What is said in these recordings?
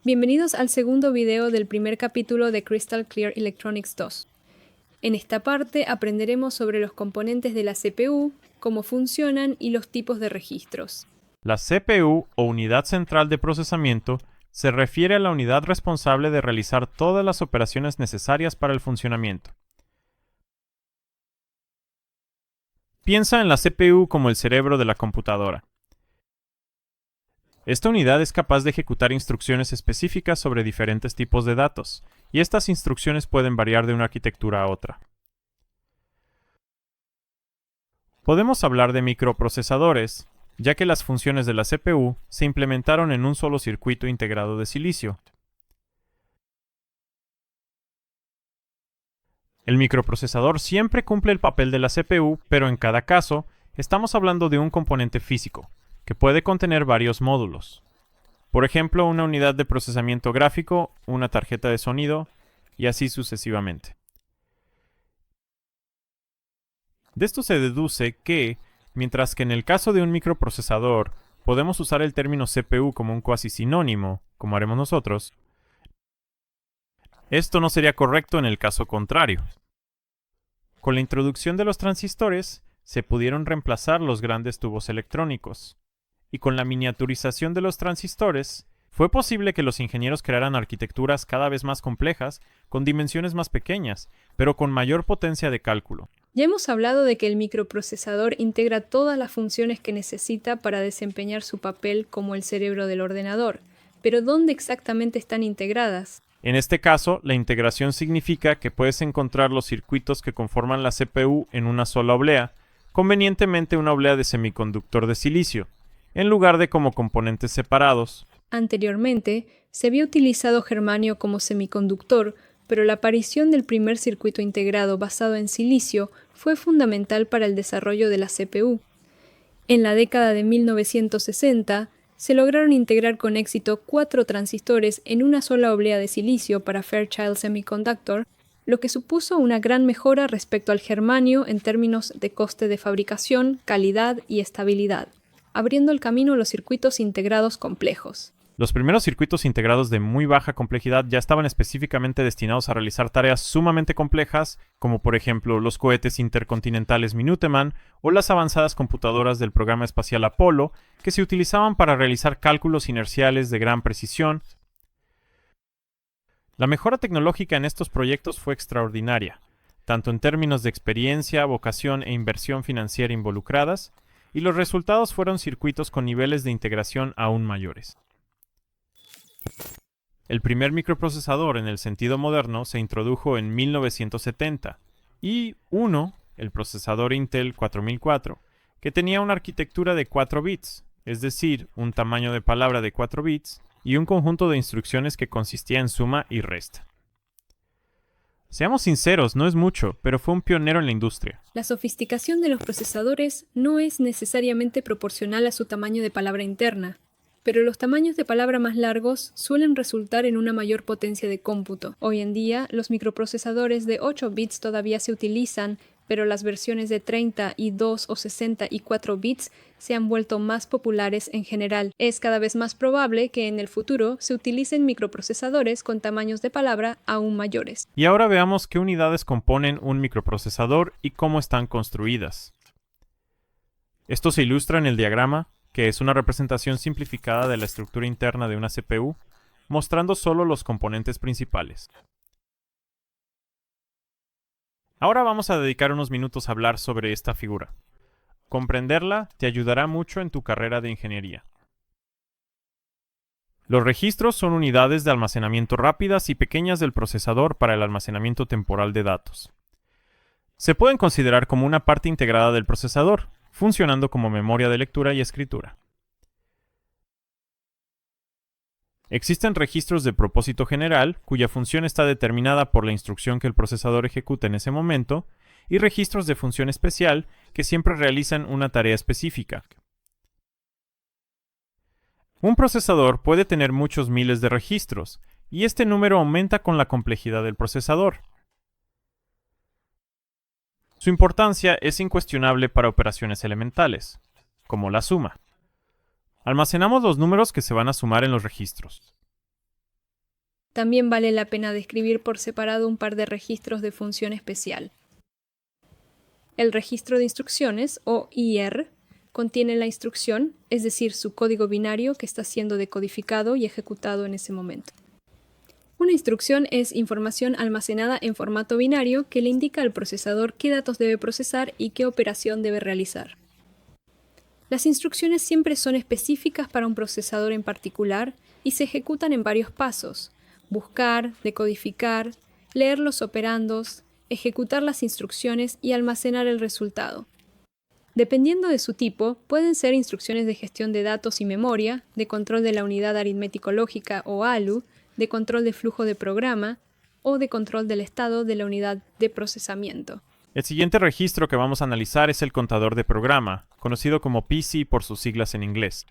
Bienvenidos al segundo video del primer capítulo de Crystal Clear Electronics 2. En esta parte aprenderemos sobre los componentes de la CPU, cómo funcionan y los tipos de registros. La CPU, o unidad central de procesamiento, se refiere a la unidad responsable de realizar todas las operaciones necesarias para el funcionamiento. Piensa en la CPU como el cerebro de la computadora. Esta unidad es capaz de ejecutar instrucciones específicas sobre diferentes tipos de datos, y estas instrucciones pueden variar de una arquitectura a otra. Podemos hablar de microprocesadores, ya que las funciones de la CPU se implementaron en un solo circuito integrado de silicio. El microprocesador siempre cumple el papel de la CPU, pero en cada caso, estamos hablando de un componente físico, que puede contener varios módulos. Por ejemplo, una unidad de procesamiento gráfico, una tarjeta de sonido, y así sucesivamente. De esto se deduce que, mientras que en el caso de un microprocesador podemos usar el término CPU como un cuasi sinónimo, como haremos nosotros, esto no sería correcto en el caso contrario. Con la introducción de los transistores, se pudieron reemplazar los grandes tubos electrónicos. Y con la miniaturización de los transistores, fue posible que los ingenieros crearan arquitecturas cada vez más complejas, con dimensiones más pequeñas, pero con mayor potencia de cálculo. Ya hemos hablado de que el microprocesador integra todas las funciones que necesita para desempeñar su papel como el cerebro del ordenador, pero ¿dónde exactamente están integradas? En este caso, la integración significa que puedes encontrar los circuitos que conforman la CPU en una sola oblea, convenientemente una oblea de semiconductor de silicio, en lugar de como componentes separados. Anteriormente, se había utilizado germanio como semiconductor, pero la aparición del primer circuito integrado basado en silicio fue fundamental para el desarrollo de la CPU. En la década de 1960, se lograron integrar con éxito 4 transistores en una sola oblea de silicio para Fairchild Semiconductor, lo que supuso una gran mejora respecto al germanio en términos de coste de fabricación, calidad y estabilidad, abriendo el camino a los circuitos integrados complejos. Los primeros circuitos integrados de muy baja complejidad ya estaban específicamente destinados a realizar tareas sumamente complejas, como por ejemplo los cohetes intercontinentales Minuteman o las avanzadas computadoras del programa espacial Apolo, que se utilizaban para realizar cálculos inerciales de gran precisión. La mejora tecnológica en estos proyectos fue extraordinaria, tanto en términos de experiencia, vocación e inversión financiera involucradas, y los resultados fueron circuitos con niveles de integración aún mayores. El primer microprocesador en el sentido moderno se introdujo en 1970 y uno, el procesador Intel 4004, que tenía una arquitectura de 4 bits, es decir, un tamaño de palabra de 4 bits y un conjunto de instrucciones que consistía en suma y resta. Seamos sinceros, no es mucho, pero fue un pionero en la industria. La sofisticación de los procesadores no es necesariamente proporcional a su tamaño de palabra interna, pero los tamaños de palabra más largos suelen resultar en una mayor potencia de cómputo. Hoy en día, los microprocesadores de 8 bits todavía se utilizan, pero las versiones de 32 o 64 bits se han vuelto más populares en general. Es cada vez más probable que en el futuro se utilicen microprocesadores con tamaños de palabra aún mayores. Y ahora veamos qué unidades componen un microprocesador y cómo están construidas. Esto se ilustra en el diagrama, que es una representación simplificada de la estructura interna de una CPU, mostrando solo los componentes principales. Ahora vamos a dedicar unos minutos a hablar sobre esta figura. Comprenderla te ayudará mucho en tu carrera de ingeniería. Los registros son unidades de almacenamiento rápidas y pequeñas del procesador para el almacenamiento temporal de datos. Se pueden considerar como una parte integrada del procesador, funcionando como memoria de lectura y escritura. Existen registros de propósito general, cuya función está determinada por la instrucción que el procesador ejecuta en ese momento, y registros de función especial, que siempre realizan una tarea específica. Un procesador puede tener muchos miles de registros, y este número aumenta con la complejidad del procesador. Su importancia es incuestionable para operaciones elementales, como la suma. Almacenamos los números que se van a sumar en los registros. también vale la pena describir por separado un par de registros de función especial. El registro de instrucciones, o IR, contiene la instrucción, es decir, su código binario que está siendo decodificado y ejecutado en ese momento. Una instrucción es información almacenada en formato binario que le indica al procesador qué datos debe procesar y qué operación debe realizar. Las instrucciones siempre son específicas para un procesador en particular y se ejecutan en varios pasos: buscar, decodificar, leer los operandos, ejecutar las instrucciones y almacenar el resultado. Dependiendo de su tipo, pueden ser instrucciones de gestión de datos y memoria, de control de la unidad aritmético-lógica o ALU, de control de flujo de programa o de control del estado de la unidad de procesamiento. El siguiente registro que vamos a analizar es el contador de programa, conocido como PC por sus siglas en inglés.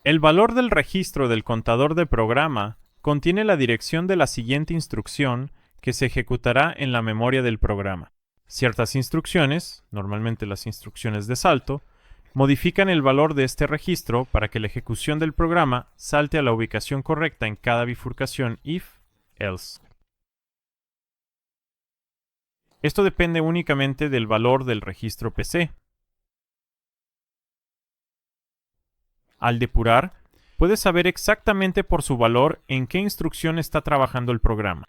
El valor del registro del contador de programa contiene la dirección de la siguiente instrucción que se ejecutará en la memoria del programa. Ciertas instrucciones, normalmente las instrucciones de salto, modifican el valor de este registro para que la ejecución del programa salte a la ubicación correcta en cada bifurcación if-else. Esto depende únicamente del valor del registro PC. Al depurar, puedes saber exactamente por su valor en qué instrucción está trabajando el programa.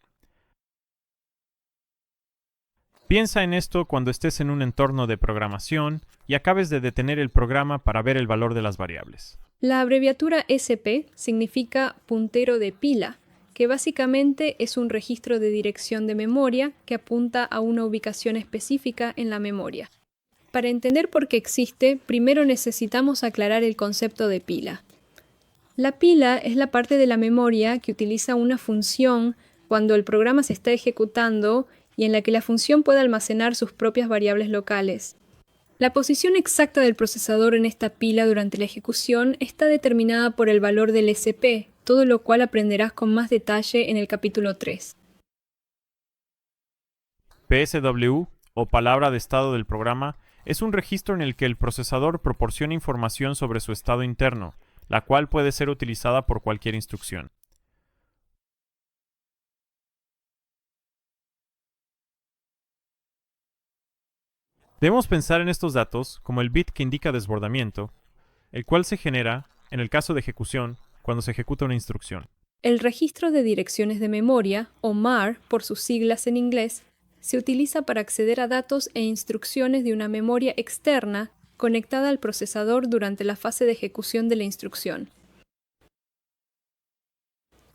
Piensa en esto cuando estés en un entorno de programación y acabes de detener el programa para ver el valor de las variables. La abreviatura SP significa puntero de pila, que básicamente es un registro de dirección de memoria que apunta a una ubicación específica en la memoria. Para entender por qué existe, primero necesitamos aclarar el concepto de pila. La pila es la parte de la memoria que utiliza una función cuando el programa se está ejecutando y en la que la función puede almacenar sus propias variables locales. La posición exacta del procesador en esta pila durante la ejecución está determinada por el valor del SP, todo lo cual aprenderás con más detalle en el capítulo 3. PSW, o palabra de estado del programa, es un registro en el que el procesador proporciona información sobre su estado interno, la cual puede ser utilizada por cualquier instrucción. Debemos pensar en estos datos como el bit que indica desbordamiento, el cual se genera, en el caso de ejecución, cuando se ejecuta una instrucción. El registro de direcciones de memoria, o MAR por sus siglas en inglés, se utiliza para acceder a datos e instrucciones de una memoria externa conectada al procesador durante la fase de ejecución de la instrucción.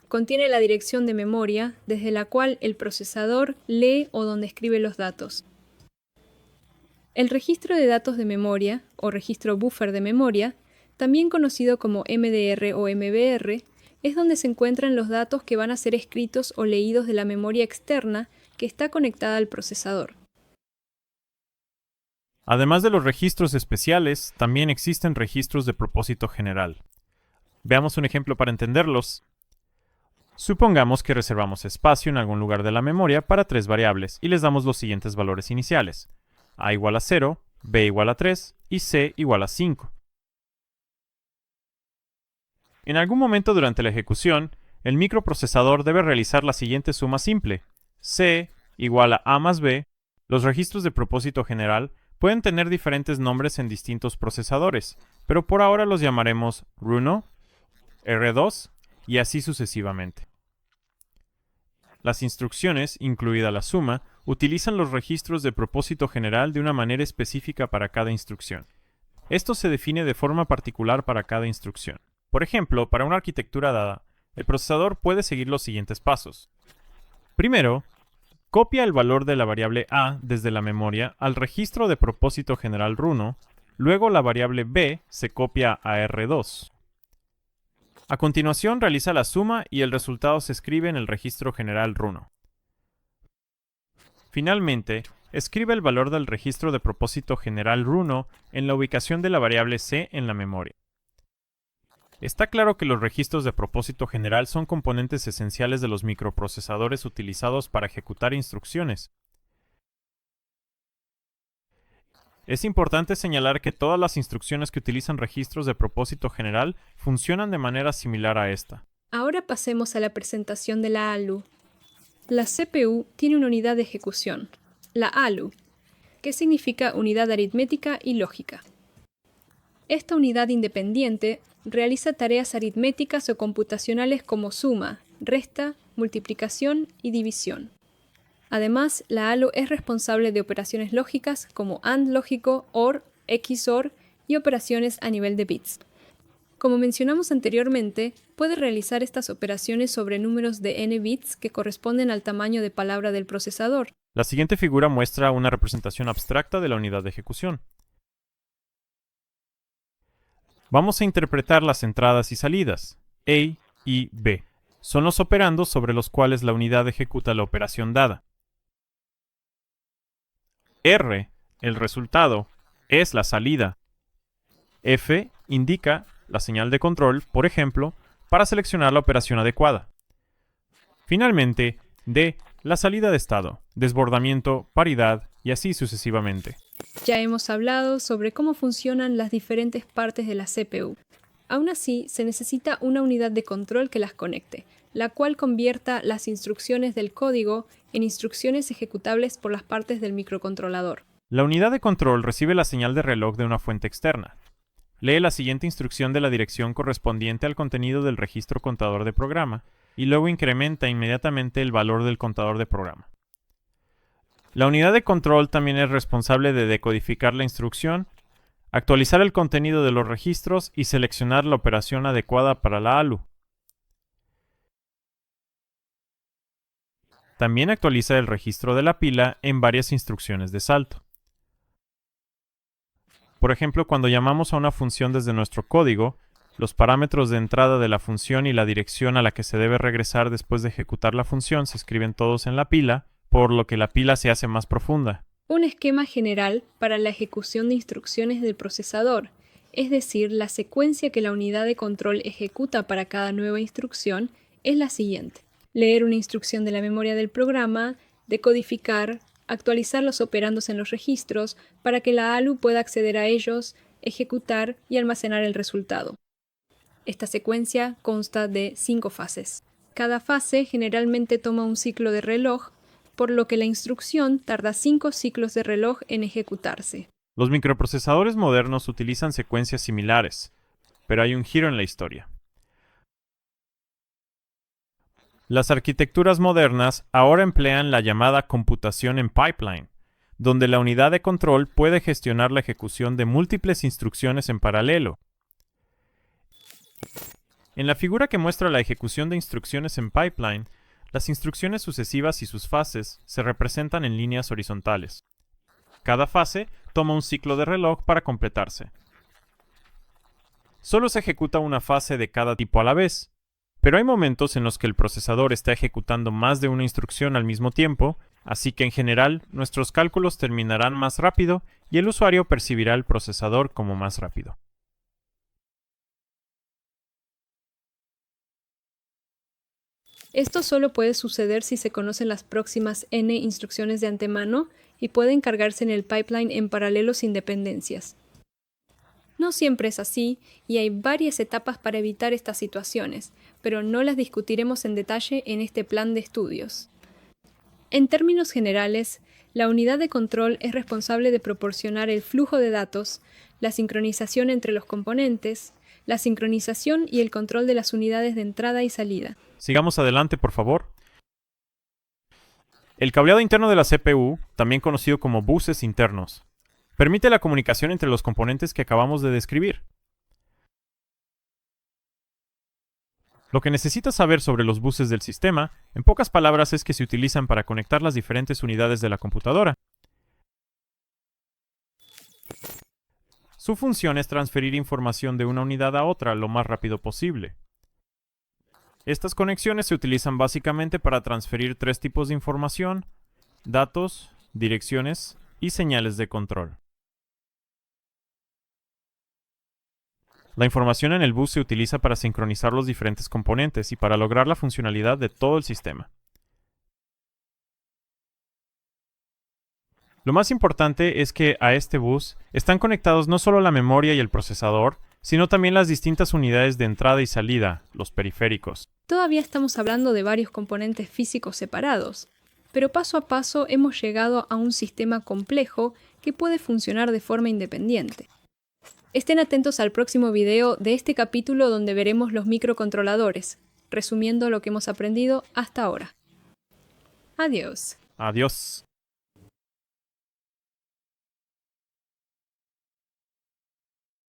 Contiene la dirección de memoria desde la cual el procesador lee o donde escribe los datos. El registro de datos de memoria, o registro buffer de memoria, también conocido como MDR o MBR, es donde se encuentran los datos que van a ser escritos o leídos de la memoria externa que está conectada al procesador. Además de los registros especiales, también existen registros de propósito general. Veamos un ejemplo para entenderlos. Supongamos que reservamos espacio en algún lugar de la memoria para tres variables y les damos los siguientes valores iniciales: a igual a 0, b igual a 3 y c igual a 5. En algún momento durante la ejecución, el microprocesador debe realizar la siguiente suma simple: c igual a más b. Los registros de propósito general pueden tener diferentes nombres en distintos procesadores, pero por ahora los llamaremos R1, R2 y así sucesivamente. Las instrucciones, incluida la suma, utilizan los registros de propósito general de una manera específica para cada instrucción. Esto se define de forma particular para cada instrucción. Por ejemplo, para una arquitectura dada, el procesador puede seguir los siguientes pasos. Primero, copia el valor de la variable a desde la memoria al registro de propósito general R1, luego la variable b se copia a R2. A continuación realiza la suma y el resultado se escribe en el registro general R1. Finalmente, escribe el valor del registro de propósito general R1 en la ubicación de la variable c en la memoria. Está claro que los registros de propósito general son componentes esenciales de los microprocesadores utilizados para ejecutar instrucciones. Es importante señalar que todas las instrucciones que utilizan registros de propósito general funcionan de manera similar a esta. Ahora pasemos a la presentación de la ALU. La CPU tiene una unidad de ejecución, la ALU, que significa unidad aritmética y lógica. Esta unidad independiente realiza tareas aritméticas o computacionales como suma, resta, multiplicación y división. Además, la ALU es responsable de operaciones lógicas como AND lógico, OR, XOR y operaciones a nivel de bits. Como mencionamos anteriormente, puede realizar estas operaciones sobre números de n bits que corresponden al tamaño de palabra del procesador. La siguiente figura muestra una representación abstracta de la unidad de ejecución. Vamos a interpretar las entradas y salidas, A y B. Son los operandos sobre los cuales la unidad ejecuta la operación dada. R, el resultado, es la salida. F indica la señal de control, por ejemplo, para seleccionar la operación adecuada. Finalmente, D, la salida de estado, desbordamiento, paridad y así sucesivamente. Ya hemos hablado sobre cómo funcionan las diferentes partes de la CPU. Aún así, se necesita una unidad de control que las conecte, la cual convierta las instrucciones del código en instrucciones ejecutables por las partes del microcontrolador. La unidad de control recibe la señal de reloj de una fuente externa. Lee la siguiente instrucción de la dirección correspondiente al contenido del registro contador de programa y luego incrementa inmediatamente el valor del contador de programa. La unidad de control también es responsable de decodificar la instrucción, actualizar el contenido de los registros y seleccionar la operación adecuada para la ALU. También actualiza el registro de la pila en varias instrucciones de salto. Por ejemplo, cuando llamamos a una función desde nuestro código, los parámetros de entrada de la función y la dirección a la que se debe regresar después de ejecutar la función se escriben todos en la pila, por lo que la pila se hace más profunda. Un esquema general para la ejecución de instrucciones del procesador, es decir, la secuencia que la unidad de control ejecuta para cada nueva instrucción, es la siguiente: leer una instrucción de la memoria del programa, decodificar, actualizar los operandos en los registros para que la ALU pueda acceder a ellos, ejecutar y almacenar el resultado. Esta secuencia consta de 5 fases. Cada fase generalmente toma un ciclo de reloj, por lo que la instrucción tarda 5 ciclos de reloj en ejecutarse. Los microprocesadores modernos utilizan secuencias similares, pero hay un giro en la historia. Las arquitecturas modernas ahora emplean la llamada computación en pipeline, donde la unidad de control puede gestionar la ejecución de múltiples instrucciones en paralelo. En la figura que muestra la ejecución de instrucciones en pipeline, las instrucciones sucesivas y sus fases se representan en líneas horizontales. Cada fase toma un ciclo de reloj para completarse. Solo se ejecuta una fase de cada tipo a la vez, pero hay momentos en los que el procesador está ejecutando más de una instrucción al mismo tiempo, así que en general nuestros cálculos terminarán más rápido y el usuario percibirá el procesador como más rápido. Esto solo puede suceder si se conocen las próximas n instrucciones de antemano y pueden cargarse en el pipeline en paralelo sin dependencias. No siempre es así, y hay varias etapas para evitar estas situaciones, pero no las discutiremos en detalle en este plan de estudios. En términos generales, la unidad de control es responsable de proporcionar el flujo de datos, la sincronización entre los componentes, la sincronización y el control de las unidades de entrada y salida. Sigamos adelante, por favor. El cableado interno de la CPU, también conocido como buses internos, permite la comunicación entre los componentes que acabamos de describir. Lo que necesitas saber sobre los buses del sistema, en pocas palabras, es que se utilizan para conectar las diferentes unidades de la computadora. Su función es transferir información de una unidad a otra lo más rápido posible. Estas conexiones se utilizan básicamente para transferir 3 tipos de información: datos, direcciones y señales de control. La información en el bus se utiliza para sincronizar los diferentes componentes y para lograr la funcionalidad de todo el sistema. Lo más importante es que a este bus están conectados no solo la memoria y el procesador, sino también las distintas unidades de entrada y salida, los periféricos. Todavía estamos hablando de varios componentes físicos separados, pero paso a paso hemos llegado a un sistema complejo que puede funcionar de forma independiente. Estén atentos al próximo video de este capítulo donde veremos los microcontroladores, resumiendo lo que hemos aprendido hasta ahora. Adiós. Adiós.